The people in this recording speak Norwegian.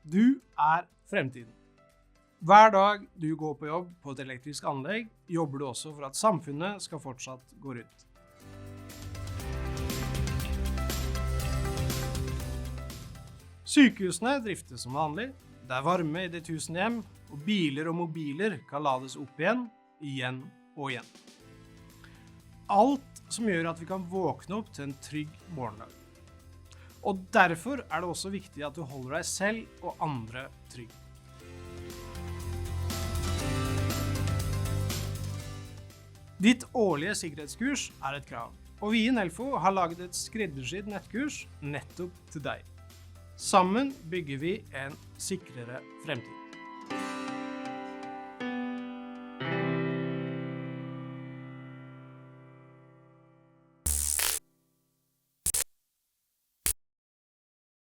Du fremtiden. Hver dag du går på jobb på et elektrisk anlegg, jobber du også for at samfunnet skal fortsatt gå rundt. Sykehusene driftes som vanlig, det er varme i de 1000 hjem, og biler og mobiler kan lades opp igjen og igjen. Alt som gjør at vi kan våkne opp til en trygg morgendag. Og derfor er det også viktig at du holder deg selv og andre trygg. Ditt årlige sikkerhetskurs er et krav, og vi i Nelfo har laget et skreddersydd nettkurs nettopp til deg. Sammen bygger vi en sikrere fremtid.